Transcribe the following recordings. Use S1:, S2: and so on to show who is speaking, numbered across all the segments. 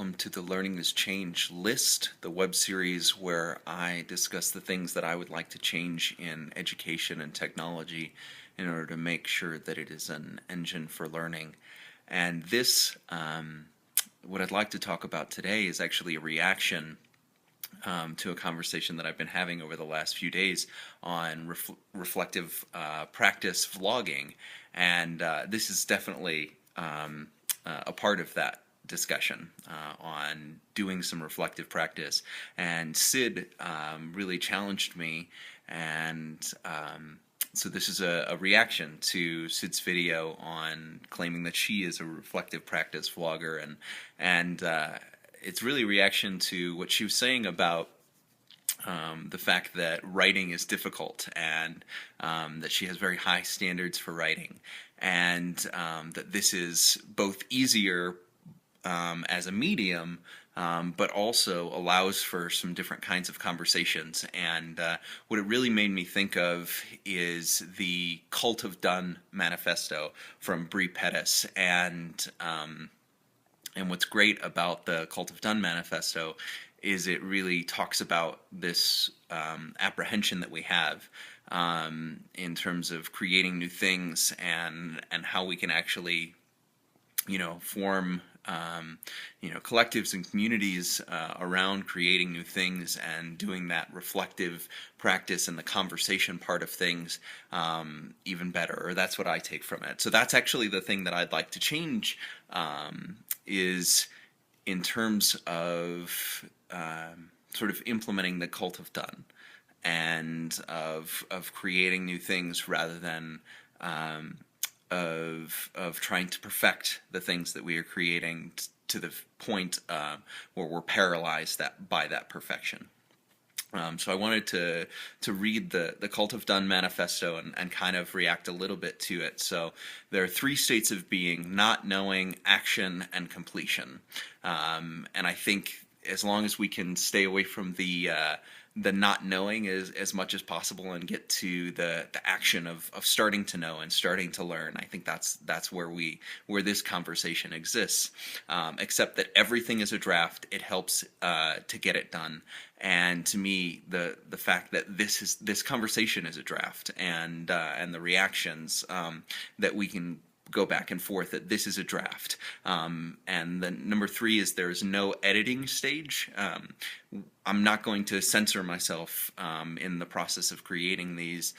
S1: welcome to the Learning is Change list, the web series where I discuss the things that I would like to change in education and technology in order to make sure that it is an engine for learning. And this, what I'd like to talk about today is actually a reaction to a conversation that I've been having over the last few days on reflective practice vlogging. And this is definitely a part of that discussion on doing some reflective practice. And Sid really challenged me, and so this is a reaction to Sid's video on claiming that she is a reflective practice vlogger, and it's really a reaction to what she was saying about the fact that writing is difficult, and that she has very high standards for writing, and that this is both easier as a medium, but also allows for some different kinds of conversations. And what it really made me think of is the Cult of Done manifesto from Bre Pettis. And what's great about the Cult of Done manifesto is it really talks about this apprehension that we have in terms of creating new things, and how we can actually, form collectives and communities around creating new things and doing that reflective practice and the conversation part of things even better. Or that's what I take from it. So that's actually the thing that I'd like to change, is in terms of sort of implementing the cult of done, and of creating new things rather than of trying to perfect the things that we are creating to the point where we're paralyzed by that perfection. So I wanted to read the Cult of Done manifesto and kind of react a little bit to it. So there are 3 states of being: not knowing, action, and completion. And I think as long as we can stay away from the not knowing as much as possible and get to the action of starting to know and starting to learn, I think that's where this conversation exists. Except that everything is a draft. It helps to get it done. And to me, the fact that this conversation is a draft, and the reactions that we can go back and forth, that this is a draft. And then number 3 is there's no editing stage. I'm not going to censor myself in the process of creating these,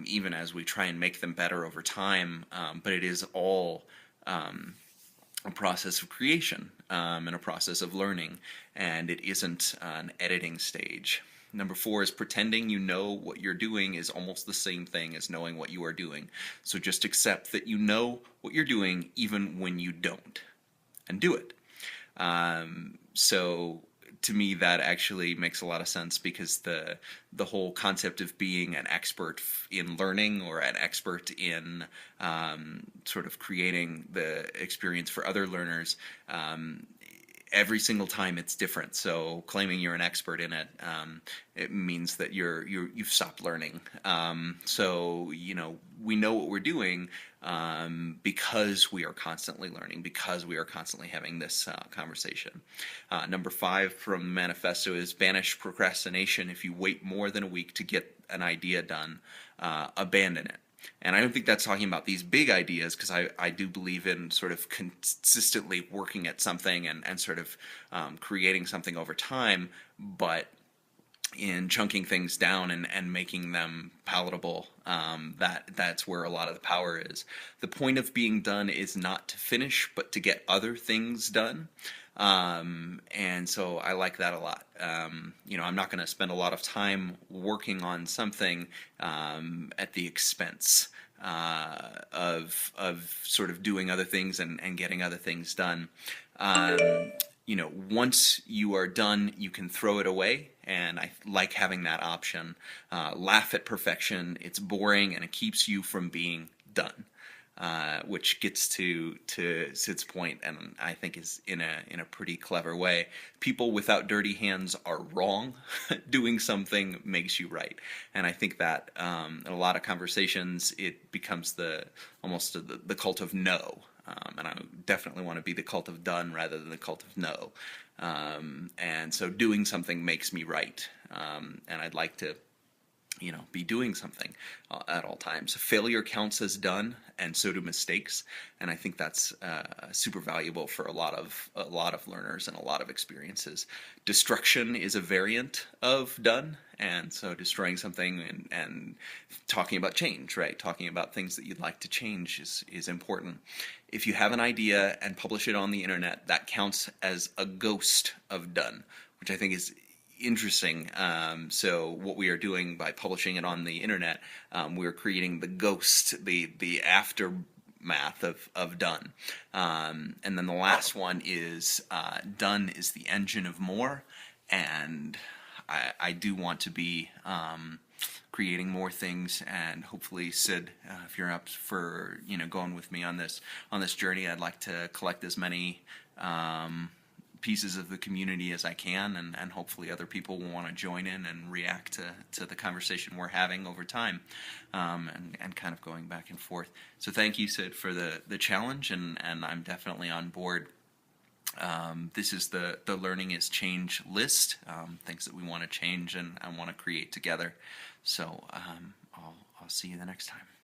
S1: even as we try and make them better over time, but it is all a process of creation, and a process of learning, and it isn't an editing stage. Number 4 is pretending you know what you're doing is almost the same thing as knowing what you are doing. So just accept that you know what you're doing even when you don't, and do it. So to me, that actually makes a lot of sense, because the whole concept of being an expert in learning, or an expert in sort of creating the experience for other learners, every single time it's different. So claiming you're an expert in it, it means that you've stopped learning. So we know what we're doing because we are constantly learning, because we are constantly having this conversation. Number 5 from the manifesto is banish procrastination. If you wait more than a week to get an idea done, abandon it. And I don't think that's talking about these big ideas, because I do believe in sort of consistently working at something and sort of creating something over time, but in chunking things down and making them palatable. That's where a lot of the power is. The point of being done is not to finish, but to get other things done. And so I like that a lot. I'm not going to spend a lot of time working on something at the expense of sort of doing other things and getting other things done. Once you are done, you can throw it away, and I like having that option. Laugh at perfection. It's boring, and it keeps you from being done. Which gets to Sid's point, and I think is in a pretty clever way. People without dirty hands are wrong. Doing something makes you right, and I think that in a lot of conversations it becomes almost the cult of no. And I definitely want to be the cult of done rather than the cult of no. And so doing something makes me right. And I'd like to, be doing something at all times. Failure counts as done, and so do mistakes. And I think that's super valuable for a lot of learners and a lot of experiences. Destruction is a variant of done, and so destroying something and talking about change, right? Talking about things that you'd like to change is important. If you have an idea and publish it on the internet, that counts as a ghost of done, which I think is interesting. So what we are doing by publishing it on the internet, we're creating the ghost, the aftermath of done. And then the last one is done is the engine of more, and I do want to be creating more things, and hopefully, Sid, if you're up for going with me on this journey, I'd like to collect as many pieces of the community as I can, and hopefully other people will want to join in and react to the conversation we're having over time, and kind of going back and forth. So thank you, Sid, for the challenge, and I'm definitely on board. This is the Learning is Change list, things that we want to change and want to create together. So I'll see you the next time.